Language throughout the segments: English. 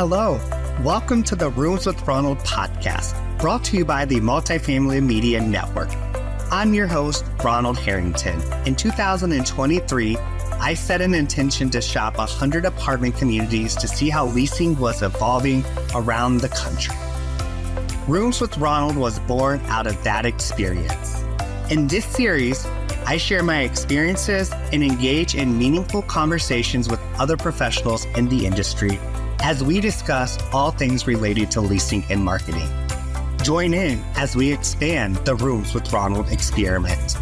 Hello, welcome to the Rooms with Ronald podcast, brought to you by the Multifamily Media Network. I'm your host, Ronald Harrington. In 2023, I set an intention to shop 100 apartment communities to see how leasing was evolving around the country. Rooms with Ronald was born out of that experience. In this series, I share my experiences and engage in meaningful conversations with other professionals in the industry as we discuss all things related to leasing and marketing. Join in as we expand the Rooms with Ronald experiment.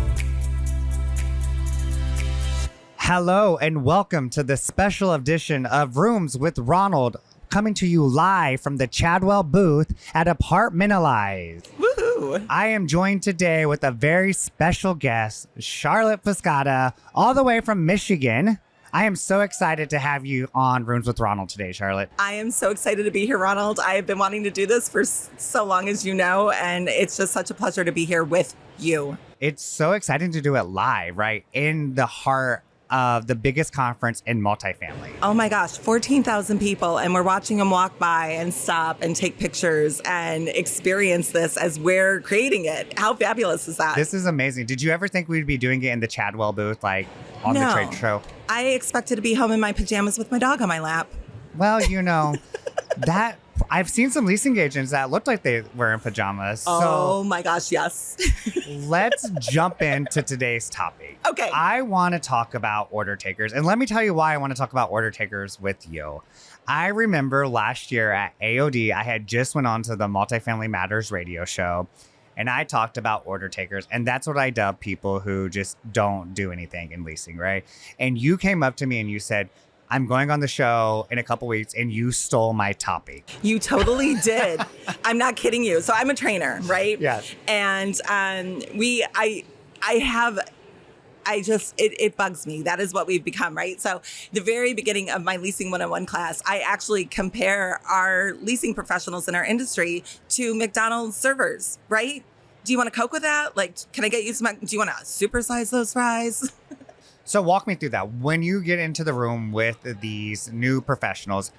Hello and welcome to the special edition of Rooms with Ronald, coming to you live from the Chadwell booth at Apartmentalize. Woohoo! I am joined today with a very special guest, Charlotte Foscata, all the way from Michigan. I am so excited to have you on Rooms with Ronald today, Charlotte. I am so excited to be here, Ronald. I have been wanting to do this for so long, as you know, and it's just such a pleasure to be here with you. It's so exciting to do it live, right? In the heart of the biggest conference in multifamily. Oh my gosh, 14,000 people, and we're watching them walk by and stop and take pictures and experience this as we're creating it. How fabulous is that? This is amazing. Did you ever think we'd be doing it in the Chadwell booth, like on the trade show? I expected to be home in my pajamas with my dog on my lap. Well, you know, that I've seen some leasing agents that looked like they were in pajamas. Oh my gosh, yes. Let's jump into today's topic. Okay. I want to talk about order takers. And let me tell you why I want to talk about order takers with you. I remember last year at AOD, I had just went on to the Multifamily Matters radio show. And I talked about order takers, and that's what I dub people who just don't do anything in leasing, right? And you came up to me and you said, I'm going on the show in a couple weeks, and you stole my topic. You totally did. I'm not kidding you. So I'm a trainer, right? Yes. And it bugs me. That is what we've become, right? So the very beginning of my Leasing 101 class, I actually compare our leasing professionals in our industry to McDonald's servers, right? Do you want a Coke with that? Like, can I get you some? Do you want to supersize those fries? So walk me through that. When you get into the room with these new professionals,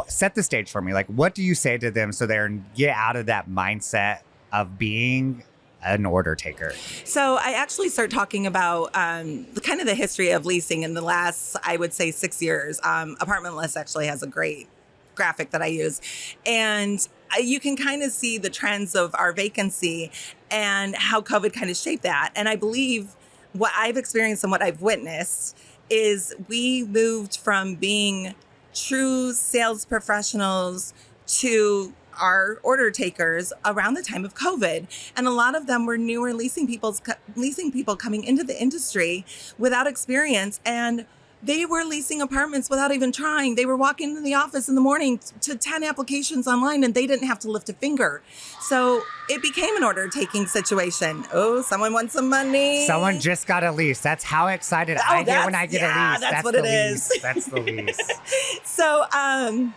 set the stage for me. Like, what do you say to them so they get out of that mindset of being an order taker? So I actually start talking about the history of leasing in the last, I would say, 6 years. Apartment List actually has a great graphic that I use. And you can kind of see the trends of our vacancy and how COVID kind of shaped that. And I believe what I've experienced and what I've witnessed is we moved from being true sales professionals to our order takers around the time of COVID. And a lot of them were newer leasing people coming into the industry without experience. And they were leasing apartments without even trying. They were walking into the office in the morning to 10 applications online, and they didn't have to lift a finger. So it became an order taking situation. Oh, someone wants some money. Someone just got a lease. That's how excited I get when I get a lease. That's what it is. That's the lease. So I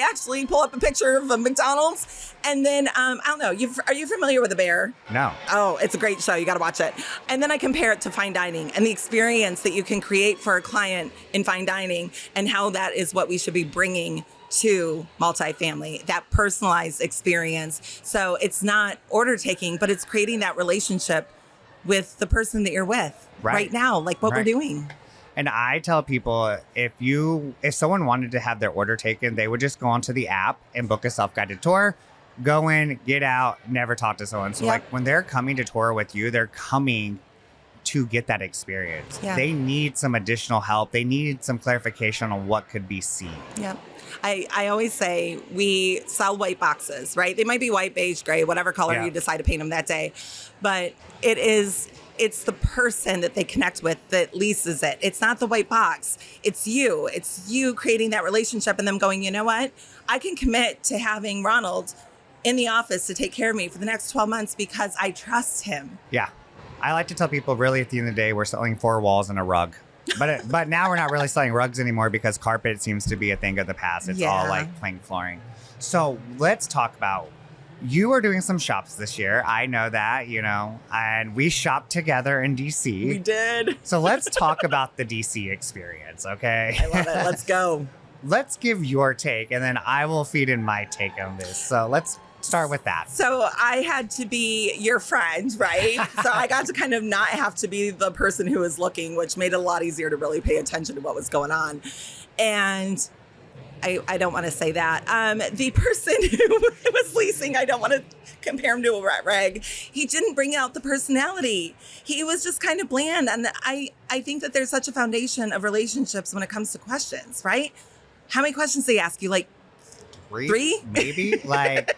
actually pull up a picture of a McDonald's, and then I don't know. Are you familiar with The Bear? No. Oh, it's a great show. You got to watch it. And then I compare it to fine dining and the experience that you can create for a client in fine dining, and how that is what we should be bringing to multifamily, that personalized experience. So it's not order taking, but it's creating that relationship with the person that you're with right now, like what we're doing. And I tell people, if someone wanted to have their order taken, they would just go onto the app and book a self-guided tour, go in, get out, never talk to someone. So like when they're coming to tour with you, they're coming to get that experience. Yeah. They need some additional help. They need some clarification on what could be seen. Yep. I always say we sell white boxes, right? They might be white, beige, gray, whatever color you decide to paint them that day. But it's the person that they connect with that leases it. It's not the white box. It's you. It's you creating that relationship and them going, you know what? I can commit to having Ronald in the office to take care of me for the next 12 months because I trust him. Yeah. I like to tell people, really, at the end of the day, we're selling 4 walls and a rug. But now we're not really selling rugs anymore because carpet seems to be a thing of the past. It's all like plain flooring. So let's talk about, you are doing some shops this year. I know that, and we shopped together in DC. We did. So let's talk about the DC experience, okay? I love it. Let's go. let's give your take, and then I will feed in my take on this. So let's start with that. So I had to be your friend, right? So I got to kind of not have to be the person who was looking, which made it a lot easier to really pay attention to what was going on. And I don't want to say that. The person who was leasing, I don't want to compare him to a rat rag. He didn't bring out the personality. He was just kind of bland. And I think that there's such a foundation of relationships when it comes to questions, right? How many questions they ask you? Like three? Maybe. Like,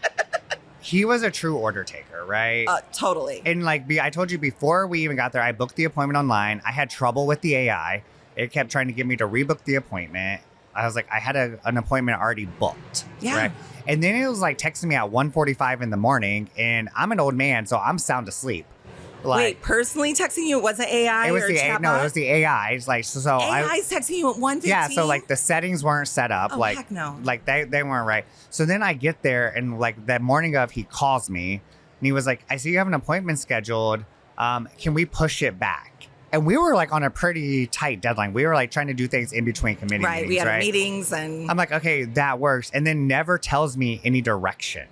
he was a true order taker, right? Totally. And like I told you before we even got there, I booked the appointment online. I had trouble with the AI. It kept trying to get me to rebook the appointment. I was like, I had an appointment already booked. Yeah. Right? And then it was like texting me at 1:45 in the morning, and I'm an old man, so I'm sound asleep. Like, wait, personally texting you? Was it AI? It was or the AI. No, it was the AI. It's like so. AI's texting you at 1:15? Yeah, so like the settings weren't set up. Oh, like, heck no. Like they weren't right. So then I get there, and like that morning of, he calls me, and he was like, I see you have an appointment scheduled. Can we push it back? And we were like on a pretty tight deadline. We were like trying to do things in between committee meetings. Right, we had meetings and... I'm like, okay, that works. And then never tells me any direction.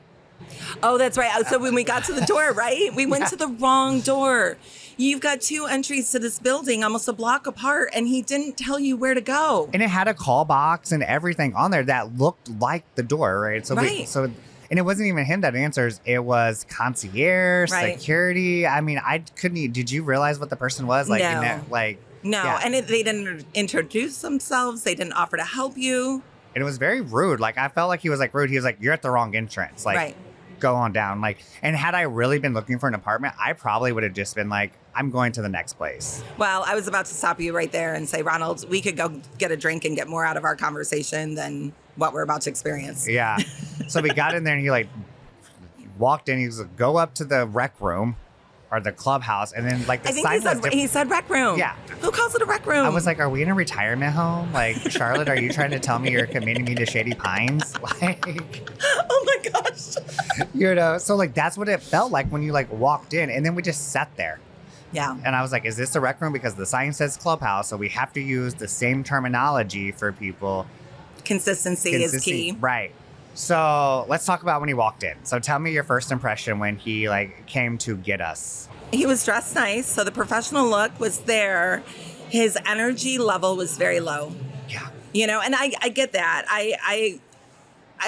Oh, that's right. So when we got to the door, right? We went to the wrong door. You've got two entries to this building almost a block apart, and he didn't tell you where to go. And it had a call box and everything on there that looked like the door, right? So and it wasn't even him that answers. It was concierge, security. I mean, I couldn't. Did you realize what the person was? Like, no. No, yeah. And they didn't introduce themselves. They didn't offer to help you. And it was very rude. Like, I felt like he was like rude. He was like, "You're at the wrong entrance. Like, go on down." Like, and had I really been looking for an apartment, I probably would have just been like, "I'm going to the next place." Well, I was about to stop you right there and say, Ronald, we could go get a drink and get more out of our conversation than what we're about to experience. Yeah. So we got in there, and he like walked in. He was like, "Go up to the rec room or the clubhouse," and then like the sign he said rec room. Yeah. Who calls it a rec room? I was like, "Are we in a retirement home? Like, Charlotte, are you trying to tell me you're committing me to Shady Pines?" Like, oh my gosh. You know, so like that's what it felt like when you like walked in, and then we just sat there. Yeah. And I was like, "Is this a rec room? Because the sign says clubhouse, so we have to use the same terminology for people." Consistency is key. Right. So let's talk about when he walked in. So tell me your first impression when he like came to get us. He was dressed nice. So the professional look was there. His energy level was very low. Yeah. You know, and I get that. I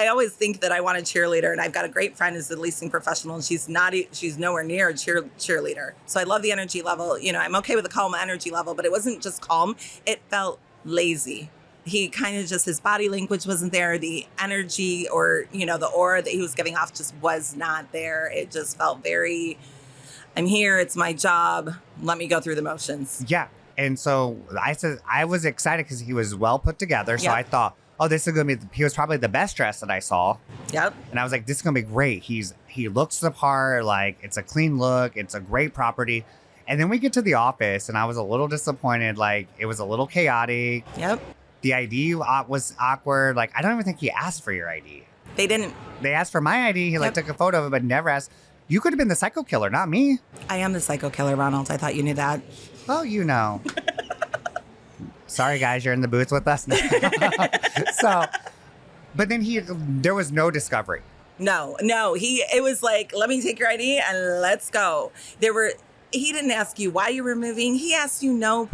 always think that I want a cheerleader, and I've got a great friend who's a leasing professional, and she's nowhere near a cheerleader. So I love the energy level. You know, I'm okay with a calm energy level, but it wasn't just calm. It felt lazy. He kind of just, his body language wasn't there. The energy or, you know, the aura that he was giving off just was not there. It just felt very, I'm here. It's my job. Let me go through the motions. Yeah. And so I was excited because he was well put together. So I thought, oh, this is going to be, he was probably the best dressed that I saw. Yep. And I was like, this is going to be great. He looks the part, like it's a clean look. It's a great property. And then we get to the office, and I was a little disappointed. Like, it was a little chaotic. Yep. The ID was awkward. Like, I don't even think he asked for your ID. They didn't. They asked for my ID. He like took a photo of it, but never asked. You could have been the psycho killer, not me. I am the psycho killer, Ronald. I thought you knew that. Oh, you know. Sorry, guys, you're in the booth with us now. So, but then there was no discovery. No. It was like, let me take your ID and let's go. He didn't ask you why you were moving. He asked you no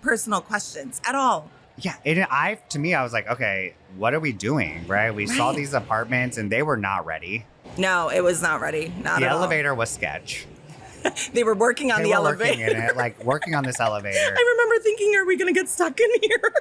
personal questions at all. Yeah, to me, I was like, okay, what are we doing, right? We saw these apartments, and they were not ready. No, it was not ready. Not the at all. elevator was sketch. They were working on the elevator. Working in it, like working on this elevator. I remember thinking, are we going to get stuck in here?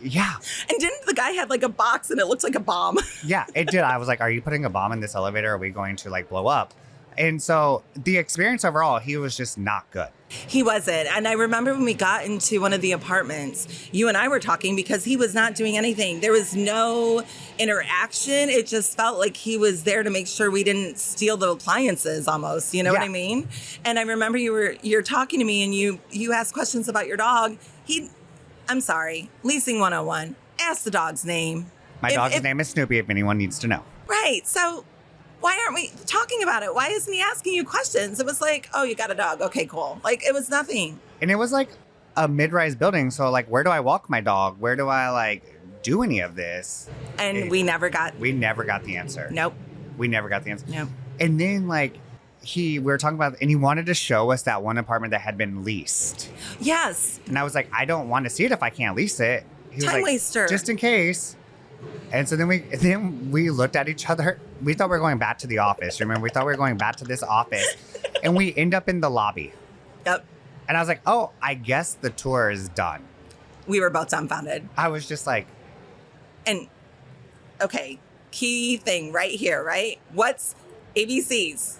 Yeah. And didn't the guy have like a box and it looked like a bomb? Yeah, it did. I was like, are you putting a bomb in this elevator? Are we going to like blow up? And so the experience overall, he was just not good. He wasn't. And I remember when we got into one of the apartments, you and I were talking because he was not doing anything. There was no interaction. It just felt like he was there to make sure we didn't steal the appliances almost. You know what I mean? And I remember you're talking to me and you asked questions about your dog. I'm sorry, Leasing 101. Ask the dog's name. My dog's name is Snoopy, if anyone needs to know. Right. So why aren't we talking about it? Why isn't he asking you questions? It was like, oh, you got a dog. Okay, cool. Like, it was nothing. And it was like a mid-rise building. So like, where do I walk my dog? Where do I like do any of this? And we never got the answer. Nope. We never got the answer. Nope. And then like we were talking about, and he wanted to show us that one apartment that had been leased. Yes. And I was like, I don't want to see it if I can't lease it. He was Time like, waster. just in case. And so then we looked at each other. We thought we were going back to the office. Remember, we thought we were going back to this office, and we end up in the lobby. Yep. And I was like, oh, I guess the tour is done. We were both dumbfounded. I was just like, and okay, key thing right here, right? What's ABCs?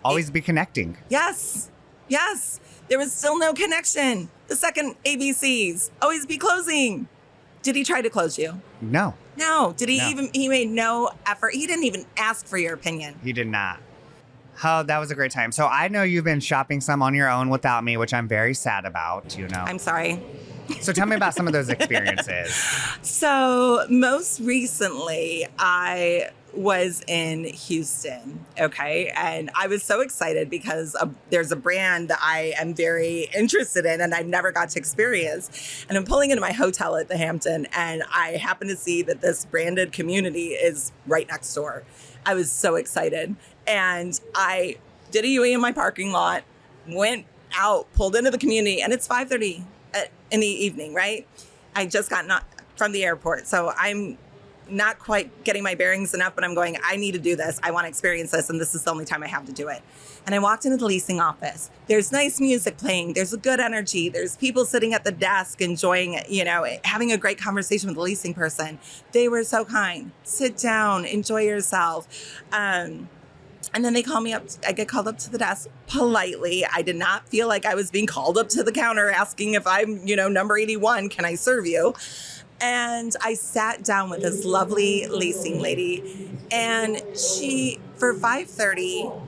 Always be connecting. Yes. Yes. There was still no connection. The second ABCs, always be closing. Did he try to close you? No. No. Did he No. he made no effort. He didn't even ask for your opinion. He did not. Oh, that was a great time. So I know you've been shopping some on your own without me, which I'm very sad about, you know. I'm sorry. So tell me about some of those experiences. So most recently, I was in Houston, okay? And I was so excited because there's a brand that I am very interested in and I've never got to experience. And I'm pulling into my hotel at the Hampton and I happen to see that this branded community is right next door. I was so excited. And I did a UE in my parking lot, went out, pulled into the community, and it's 5:30 in the evening, right? I just got from the airport. So I'm not quite getting my bearings enough, but I'm going, I need to do this. I want to experience this. And this is the only time I have to do it. And I walked into the leasing office. There's nice music playing. There's a good energy. There's people sitting at the desk enjoying it, you know, having a great conversation with the leasing person. They were so kind. Sit down, enjoy yourself. And then they call me up. I get called up to the desk politely. I did not feel like I was being called up to the counter asking if I'm, you know, number 81, can I serve you? And I sat down with this lovely leasing lady. And she, for 5:30,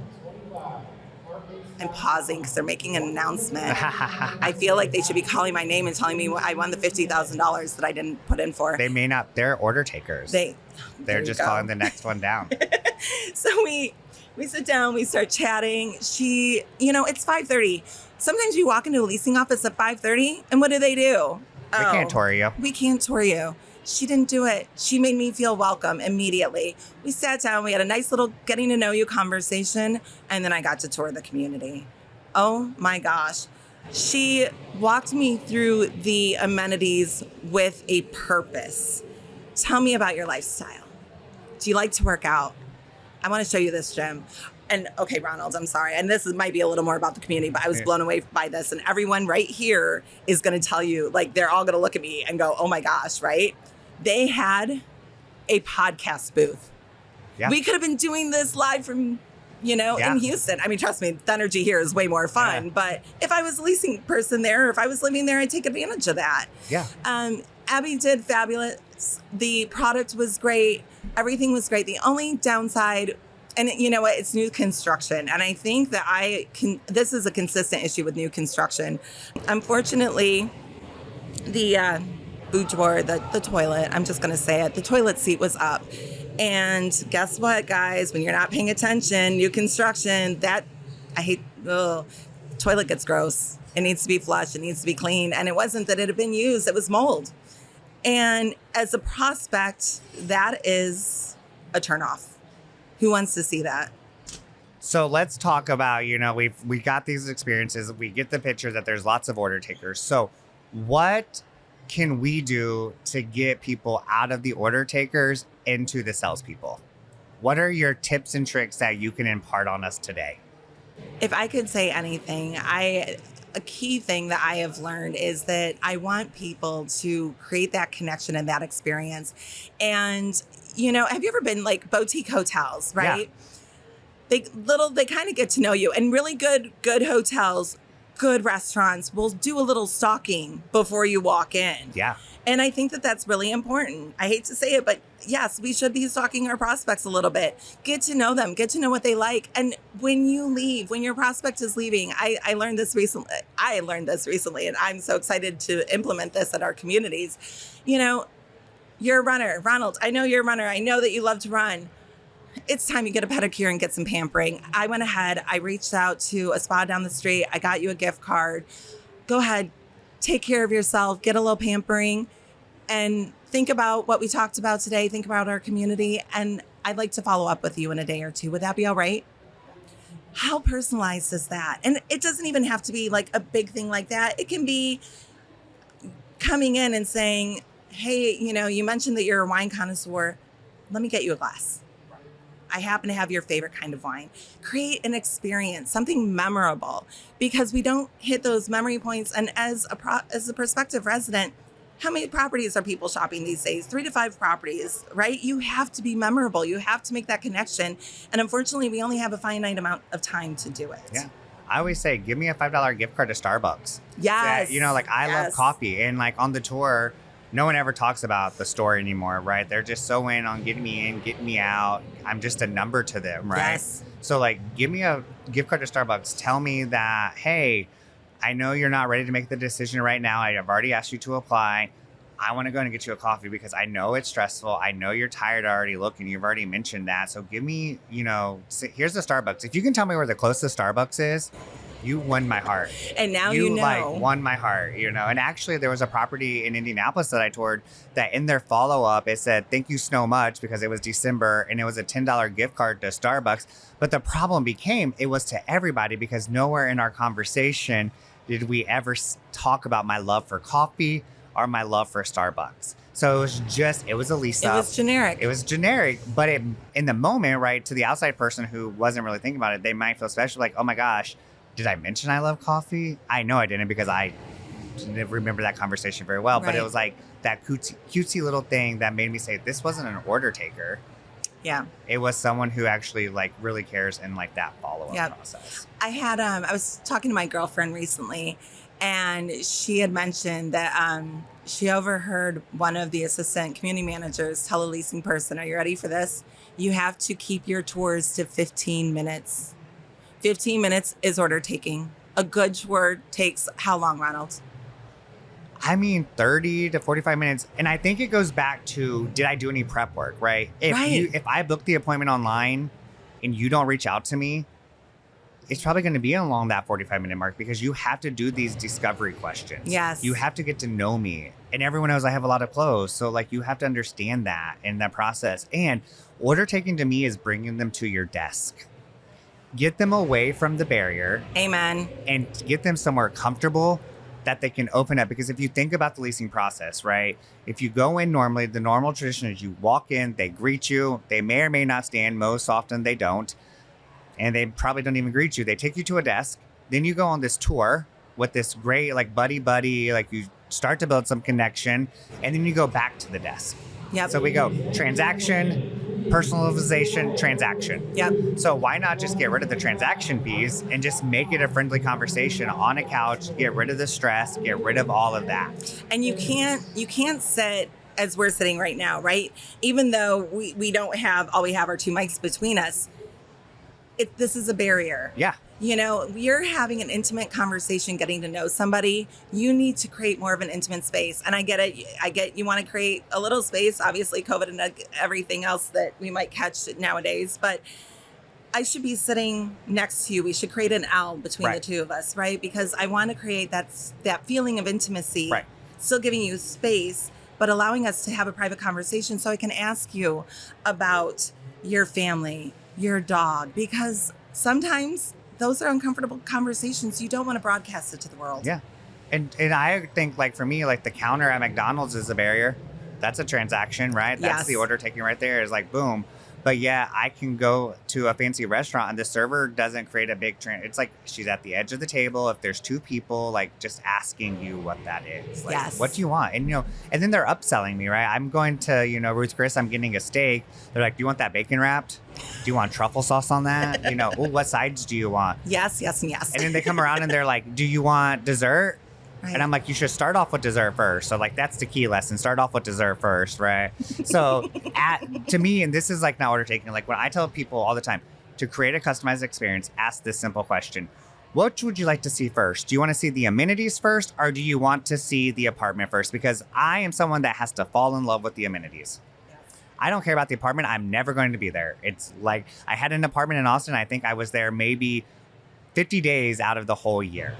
I'm pausing because they're making an announcement. I feel like they should be calling my name and telling me I won the $50,000 that I didn't put in for. They may not. They're order takers. They're just calling the next one down. So we sit down, we start chatting. She, you know, it's 5:30. Sometimes you walk into a leasing office at 5:30, and what do? We can't tour you. We can't tour you. She didn't do it. She made me feel welcome immediately. We sat down, we had a nice little getting to know you conversation, and then I got to tour the community. Oh my gosh. She walked me through the amenities with a purpose. Tell me about your lifestyle. Do you like to work out? I want to show you this gym. And okay, Ronald, I'm sorry. And this might be a little more about the community, but I was blown away by this. And everyone right here is going to tell you, like, they're all going to look at me and go, oh my gosh, right? They had a podcast booth. Yeah. We could have been doing this live from, you know, in Houston. I mean, trust me, the energy here is way more fun. Yeah. But if I was a leasing person there, or if I was living there, I'd take advantage of that. Yeah. Abby did fabulous. The product was great. Everything was great. The only downside, and you know what, it's new construction. And I think that this is a consistent issue with new construction. Unfortunately, the boudoir, the toilet, I'm just going to say it, the toilet seat was up. And guess what, guys? When you're not paying attention, new construction, toilet gets gross. It needs to be flushed. It needs to be clean. And it wasn't that it had been used. It was mold. And as a prospect, that is a turnoff. Who wants to see that? So let's talk about, you know, we got these experiences. We get the picture that there's lots of order takers. So what can we do to get people out of the order takers into the salespeople? What are your tips and tricks that you can impart on us today? If I could say anything, a key thing that I have learned is that I want people to create that connection and that experience. And, you know, have you ever been like boutique hotels, right? Yeah. They kind of get to know you, and really good hotels, good restaurants will do a little stalking before you walk in. Yeah. And I think that that's really important. I hate to say it, but yes, we should be stalking our prospects a little bit. Get to know them, get to know what they like. And when you leave, when your prospect is leaving, I learned this recently, and I'm so excited to implement this at our communities. You know, you're a runner. Ronald, I know you're a runner. I know that you love to run. It's time you get a pedicure and get some pampering. I went ahead, I reached out to a spa down the street. I got you a gift card. Go ahead, take care of yourself, get a little pampering. And think about what we talked about today, think about our community, and I'd like to follow up with you in a day or two. Would that be all right? How personalized is that? And it doesn't even have to be like a big thing like that. It can be coming in and saying, hey, you mentioned that you're a wine connoisseur. Let me get you a glass. I happen to have your favorite kind of wine. Create an experience, something memorable, because we don't hit those memory points. And as a prospective resident, how many properties are people shopping these days? 3 to 5 properties, right? You have to be memorable. You have to make that connection. And unfortunately, we only have a finite amount of time to do it. Yeah. I always say, give me a $5 gift card to Starbucks. Yes. I love coffee. And like on the tour, no one ever talks about the store anymore, right? They're just so in on getting me in, getting me out. I'm just a number to them, right? Yes. So like, give me a gift card to Starbucks. Tell me that, hey, I know you're not ready to make the decision right now. I've already asked you to apply. I want to go and get you a coffee because I know it's stressful. I know you're tired already looking. You've already mentioned that. So give me, here's the Starbucks. If you can tell me where the closest Starbucks is, you won my heart. And now you won my heart, And actually there was a property in Indianapolis that I toured that in their follow-up, it said, thank you so much, because it was December and it was a $10 gift card to Starbucks. But the problem became it was to everybody because nowhere in our conversation did we ever talk about my love for coffee or my love for Starbucks. So it was a lease up. It was generic. It was generic, but in the moment, right, to the outside person who wasn't really thinking about it, they might feel special, like, oh my gosh, did I mention I love coffee? I know I didn't because I didn't remember that conversation very well, but it was like that cutesy little thing that made me say, this wasn't an order taker. Yeah. It was someone who actually like really cares in like that follow-up process. I was talking to my girlfriend recently, and she had mentioned that she overheard one of the assistant community managers tell a leasing person, are you ready for this? You have to keep your tours to 15 minutes. 15 minutes is order taking. A good tour takes how long, Ronald? I mean, 30 to 45 minutes. And I think it goes back to, did I do any prep work, right? If I book the appointment online and you don't reach out to me, it's probably going to be along that 45-minute mark because you have to do these discovery questions. Yes. You have to get to know me. And everyone knows I have a lot of clothes. So like you have to understand that in that process. And order taking to me is bringing them to your desk. Get them away from the barrier. Amen. And get them somewhere comfortable that they can open up. Because if you think about the leasing process, right? If you go in normally, the normal tradition is you walk in, they greet you. They may or may not stand. Most often they don't. And they probably don't even greet you. They take you to a desk. Then you go on this tour with this great like buddy, like you start to build some connection. And then you go back to the desk. Yep. So we go transaction, personalization, transaction. Yep. So why not just get rid of the transaction piece and just make it a friendly conversation on a couch, get rid of the stress, get rid of all of that. And you can't sit as we're sitting right now, right? Even though we don't have, all we have are 2 mics between us. This is a barrier. Yeah. You're having an intimate conversation, getting to know somebody. You need to create more of an intimate space. And I get it. I get you want to create a little space, obviously COVID and everything else that we might catch nowadays. But I should be sitting next to you. We should create an L between the two of us, right? Because I want to create that feeling of intimacy, right. Still giving you space, but allowing us to have a private conversation so I can ask you about your family, your dog, because sometimes those are uncomfortable conversations. You don't want to broadcast it to the world. Yeah. And I think like for me, like the counter at McDonald's is a barrier. That's a transaction, right? That's the order taking right there is like, boom. But yeah, I can go to a fancy restaurant and the server doesn't create a big it's like she's at the edge of the table. If there's 2 people, like just asking you what that is. Like, yes. What do you want? And, and then they're upselling me, right? I'm going to, Ruth Chris, I'm getting a steak. They're like, do you want that bacon wrapped? Do you want truffle sauce on that? What sides do you want? Yes, yes, and yes. And then they come around and they're like, do you want dessert? Right. And I'm like, you should start off with dessert first. So like, that's the key lesson. Start off with dessert first, right? So to me, and this is like not order taking, like when I tell people all the time to create a customized experience, ask this simple question. What would you like to see first? Do you want to see the amenities first or do you want to see the apartment first? Because I am someone that has to fall in love with the amenities. I don't care about the apartment. I'm never going to be there. It's like I had an apartment in Austin. I think I was there maybe 50 days out of the whole year.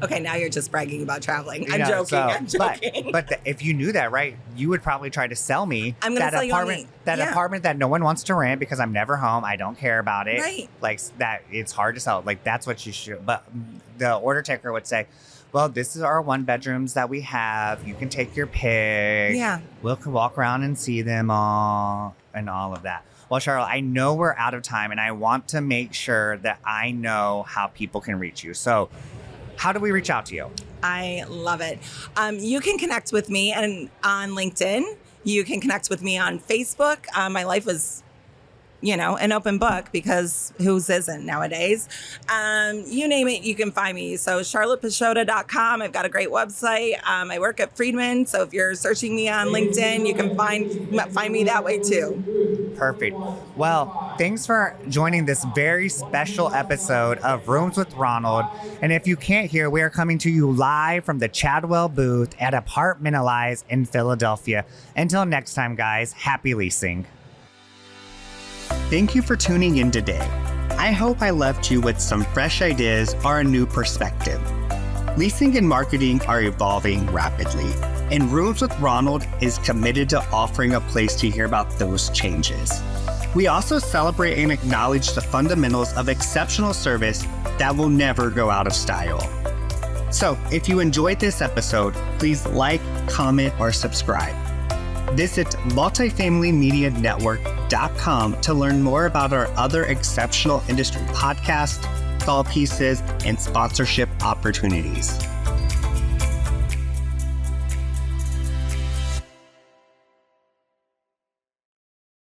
Okay, now you're just bragging about traveling. I'm You know, joking. I'm joking. But if you knew that, right, you would probably try to sell me I'm gonna that sell you on apartment, me. that Yeah. apartment that no one wants to rent because I'm never home. I don't care about it. Right. Like that, it's hard to sell. Like that's what you should. But the order taker would say, "Well, this is our 1-bedrooms that we have. You can take your pick. Yeah. We'll walk around and see them all and all of that." Well, Charlotte, I know we're out of time, and I want to make sure that I know how people can reach you. So, how do we reach out to you? I love it. You can connect with me on LinkedIn. You can connect with me on Facebook. My life is, an open book because whose isn't nowadays? You name it, you can find me. So charlottepisciotta.com. I've got a great website. I work at Friedman. So if you're searching me on LinkedIn, you can find me that way too. Perfect. Well, thanks for joining this very special episode of Rooms with Ronald. And if you can't hear, we are coming to you live from the Chadwell booth at Apartmentalize in Philadelphia. Until next time, guys, happy leasing. Thank you for tuning in today. I hope I left you with some fresh ideas or a new perspective. Leasing and marketing are evolving rapidly, and Rooms with Ronald is committed to offering a place to hear about those changes. We also celebrate and acknowledge the fundamentals of exceptional service that will never go out of style. So, if you enjoyed this episode, please like, comment, or subscribe. Visit multifamilymedianetwork.com to learn more about our other exceptional industry podcasts, thought pieces, and sponsorship opportunities.